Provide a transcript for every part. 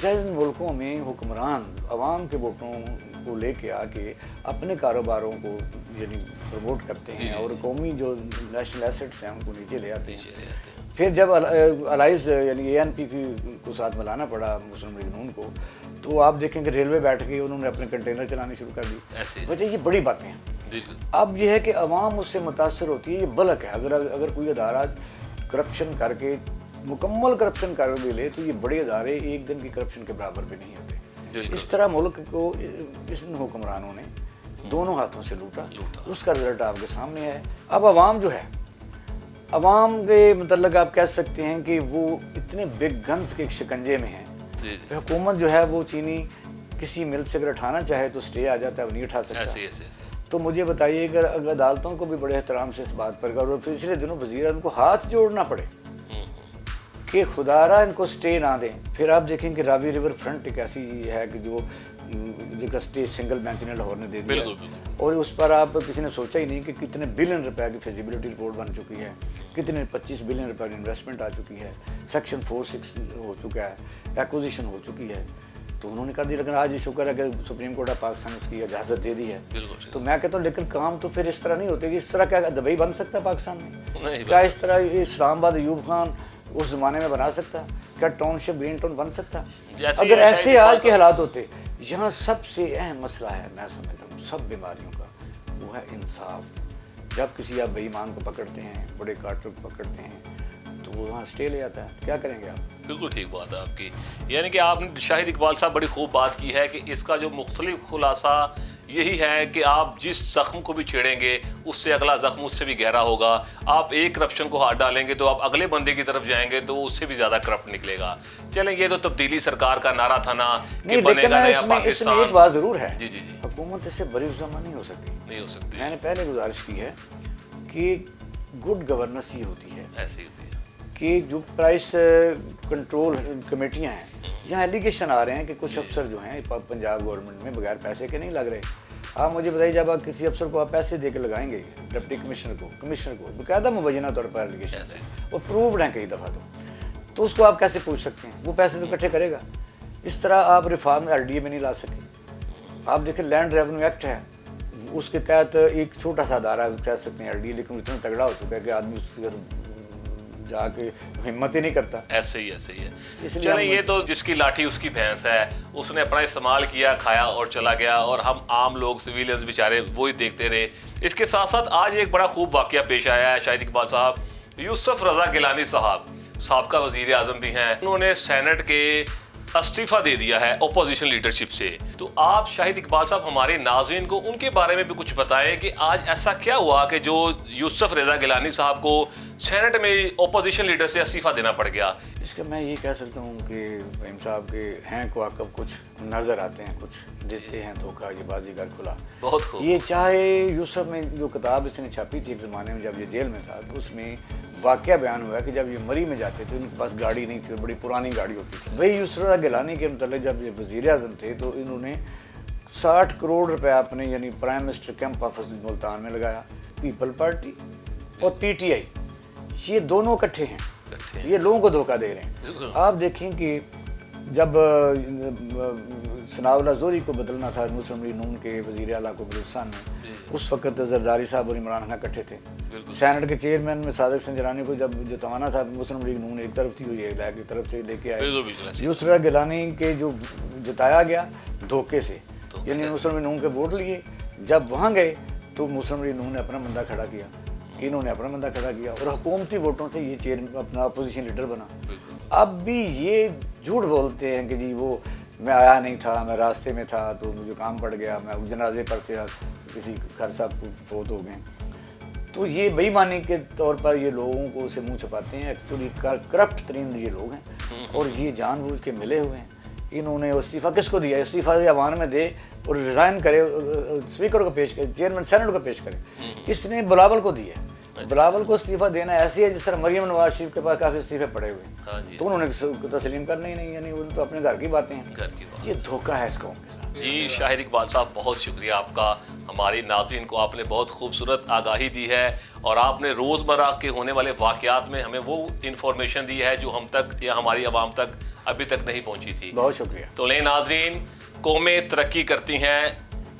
جن ملکوں میں حکمران عوام کے ووٹوں کو لے کے آ کے اپنے کاروباروں کو یعنی پروموٹ کرتے ہیں اور قومی جو نیشنل ایسٹس ہیں ان کو نیچے لے آتے ہیں. پھر جب الائز یعنی اے این پی کو ساتھ ملانا پڑا مسلم لیگ نون کو, تو آپ دیکھیں کہ ریلوے بیٹھ کے انہوں نے اپنے کنٹینر چلانے شروع کر دی. وجہ یہ بڑی باتیں ہیں. اب یہ ہے کہ عوام اس سے متاثر ہوتی ہے, یہ بلک ہے. اگر کوئی ادارہ کرپشن کر کے مکمل کرپشن کر بھی لے تو یہ بڑے ادارے ایک دن کی کرپشن کے برابر بھی نہیں ہوتے. اس طرح ملک کو ان حکمرانوں نے دونوں ہاتھوں سے لوٹا. اس کا رزلٹ آپ کے سامنے ہے. اب عوام جو ہے, عوام کے متعلق آپ کہہ سکتے ہیں کہ وہ اتنے بگ گنز کے شکنجے میں ہیں. حکومت جو ہے وہ چینی کسی ملک سے اگر اٹھانا چاہے تو اسٹے آ جاتا ہے, وہ نہیں اٹھا سکتا. تو مجھے بتائیے کہ اگر عدالتوں کو بھی بڑے احترام سے اس بات پر اور پچھلے دنوں وزیر اعظم کو ہاتھ جوڑنا پڑے کہ خدا را ان کو اسٹے نہ دیں. پھر آپ دیکھیں کہ راوی ریور فرنٹ ایک ایسی ہے کہ جو جس کا اسٹے سنگل بینچ نے لاہور نے دے دیا, اور اس پر آپ کسی نے سوچا ہی نہیں کہ کتنے بلین روپے کی فیزیبلٹی رپورٹ بن چکی ہے, کتنے 25 بلین روپے کی انویسٹمنٹ آ چکی ہے, سیکشن 46 ہو چکا ہے, ایکوزیشن ہو چکی ہے. تو انہوں نے کر دی. لیکن آج یہ شکر ہے کہ سپریم کورٹ آف پاکستان نے اس کی اجازت دے دی ہے. تو میں کہتا ہوں لیکن کام تو پھر اس طرح نہیں ہوتے کہ اس طرح کیا دبئی بن سکتا ہے پاکستان میں؟ کیا اس طرح اسلام آباد ایوب خان اس زمانے میں بنا سکتا؟ کیا ٹاؤن شپ گرین ٹاؤن بن سکتا؟ اگر ایسے آج کے حالات ہوتے. یہاں سب سے اہم مسئلہ ہے میں سمجھتا ہوں سب بیماریوں کا, وہ ہے انصاف. جب کسی آپ بے ایمان کو پکڑتے ہیں, بڑے کاٹر کو پکڑتے ہیں, تو وہ وہاں اسٹے لے جاتا ہے. کیا کریں گے آپ؟ بالکل ٹھیک بات ہے آپ کی. یعنی کہ آپ نے شاہد اقبال صاحب بڑی خوب بات کی ہے کہ اس کا جو مختلف خلاصہ یہی ہے کہ آپ جس زخم کو بھی چھیڑیں گے اس سے اگلا زخم اس سے بھی گہرا ہوگا. آپ ایک کرپشن کو ہاتھ ڈالیں گے تو آپ اگلے بندے کی طرف جائیں گے تو اس سے بھی زیادہ کرپٹ نکلے گا. چلیں یہ تو تبدیلی سرکار کا نعرہ تھا نا کہ بنے گا نیا پاکستان. ایک بات ضرور ہے, جی جی جی, حکومت اس سے بری الزامہ نہیں ہو سکتی. نہیں ہو سکتی. میں نے پہلے گزارش کی ہے کہ گڈ گورننس یہ ہوتی ہے, ایسی ہوتی ہے کہ جو پرائس کنٹرول کمیٹیاں ہیں, یہاں ایلیگیشن آ رہے ہیں کہ کچھ افسر جو ہیں پنجاب گورنمنٹ میں بغیر پیسے کے نہیں لگ رہے. آپ مجھے بتائیے جب آپ کسی افسر کو آپ پیسے دے کے لگائیں گے, ڈپٹی کمشنر کو باقاعدہ مبینہ طور پر ایلیگیشن وہ پرووڈ ہیں کئی دفعہ, تو اس کو آپ کیسے پوچھ سکتے ہیں؟ وہ پیسے تو اکٹھے کرے گا. اس طرح آپ ریفارم RDA میں نہیں لا سکے. آپ دیکھیں لینڈ ریونیو ایکٹ ہے, اس کے تحت ایک چھوٹا سا ادارہ کہہ سکتے ہیں RDA, لیکن اتنا تگڑا ہو چکا ہے کہ آدمی اس کی جا کے ہمت ہی نہیں کرتا. ایسے ہی ہے. چلیں یہ تو جس کی لاٹھی اس کی بھینس ہے, اس نے اپنا استعمال کیا, کھایا اور چلا گیا, اور ہم عام لوگ سویلینز بیچارے وہی دیکھتے رہے. اس کے ساتھ ساتھ آج ایک بڑا خوب واقعہ پیش آیا ہے شاہد اقبال صاحب. یوسف رضا گیلانی صاحب سابقہ وزیر اعظم بھی ہیں, انہوں نے سینٹ کے استعفیٰ دے دیا ہے اپوزیشن لیڈرشپ سے. تو آپ شاہد اقبال صاحب ہمارے ناظرین کو ان کے بارے میں بھی کچھ بتائیں کہ آج ایسا کیا ہوا کہ جو یوسف رضا گیلانی صاحب کو سینٹ میں اپوزیشن لیڈر سے استعفیٰ دینا پڑ گیا. اس کا میں یہ کہہ سکتا ہوں کہ فہیم صاحب کے ہیں کوکب کچھ نظر آتے ہیں, کچھ دیتے ہیں دھوکہ, یہ بازیگر کھلا. بہت خوب. یہ چاہے یوسف میں جو کتاب اس نے چھاپی تھی ایک زمانے میں جب یہ جیل میں تھا, تو اس میں واقعہ بیان ہوا کہ جب یہ مری میں جاتے تھے ان کے پاس گاڑی نہیں تھی, بڑی پرانی گاڑی ہوتی تھی. وہی یوسف رضا گیلانی کے متعلق جب یہ وزیر اعظم تھے تو انہوں نے 60 کروڑ روپے اپنے یعنی prime minister camp office Multan میں لگایا. پیپل پارٹی اور PTI یہ دونوں اکٹھے ہیں, یہ لوگوں کو دھوکہ دے رہے ہیں. آپ دیکھیں کہ جب ثناء اللہ زوری کو بدلنا تھا مسلم لیگ نون کے وزیر اعلیٰ کو بلوچستان میں, اس وقت زرداری صاحب اور عمران خان اکٹھے تھے. سینٹ کے چیئرمین میں صادق سنجرانی کو جب جتوانا تھا مسلم لیگ نون ایک طرف تھی, وہ یہ ایک طرف سے لے کے آئے. یوسف رضا گیلانی کے جو جتایا گیا دھوکے سے, یعنی مسلم لیگ نون کے ووٹ لیے, جب وہاں گئے تو مسلم لیگ نون نے اپنا بندہ کھڑا کیا, انہوں نے اپنا بندہ کھڑا کیا, اور حکومتی ووٹوں سے یہ چیئر اپنا اپوزیشن لیڈر بنا. اب بھی یہ جھوٹ بولتے ہیں کہ جی وہ میں آیا نہیں تھا, میں راستے میں تھا تو مجھے کام پڑ گیا, میں جنازے پر تھا, کسی خر صاحب کو فوت ہو گئے. تو یہ بے ایمانی کے طور پر یہ لوگوں کو اسے منہ چھپاتے ہیں. ایکچولی کرپٹ ترین یہ لوگ ہیں, اور یہ جان بوجھ کے ملے ہوئے ہیں. انہوں نے استعفیٰ کس کو دیا؟ استعفیٰ ایوان میں دے اور ریزائن کرے, اسپیکر کو پیش کرے, چیئرمین سینٹ کو پیش کرے. اس نے بلاول کو دیا. بلاول کو استعفیٰ دینا ایسی ہے جس طرح مریم نواز شریف کے پاس کافی استعفے پڑے ہوئے ہیں، تو انہوں نے تسلیم کرنا ہی نہیں، یعنی وہ تو اپنے گھر کی باتیں ہیں، گھر کی بات. یہ دھوکہ ہے اس قوم کے ساتھ. جی شاہد اقبال صاحب بہت شکریہ آپ کا. ہماری ناظرین کو آپ نے بہت خوبصورت آگاہی دی ہے اور آپ نے روزمرہ کے ہونے والے واقعات میں ہمیں وہ انفارمیشن دی ہے جو ہم تک یا ہماری عوام تک ابھی تک نہیں پہنچی تھی. بہت شکریہ. تو لے ناظرین، قومیں ترقی کرتی ہیں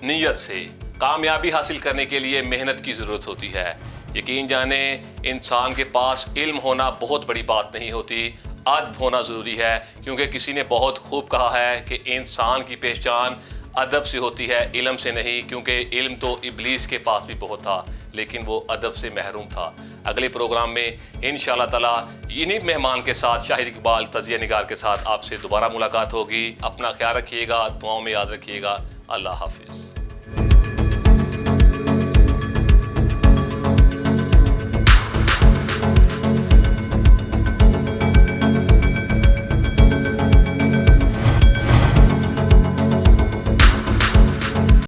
نیت سے. کامیابی حاصل کرنے کے لیے محنت کی ضرورت ہوتی ہے. یقین جانیں انسان کے پاس علم ہونا بہت بڑی بات نہیں ہوتی، ادب ہونا ضروری ہے، کیونکہ کسی نے بہت خوب کہا ہے کہ انسان کی پہچان ادب سے ہوتی ہے، علم سے نہیں، کیونکہ علم تو ابلیس کے پاس بھی بہت تھا لیکن وہ ادب سے محروم تھا. اگلے پروگرام میں انشاءاللہ تعالیٰ انہی مہمان کے ساتھ شاہد اقبال تجزیہ نگار کے ساتھ آپ سے دوبارہ ملاقات ہوگی. اپنا خیال رکھیے گا، دعاؤں میں یاد رکھیے گا. اللہ حافظ.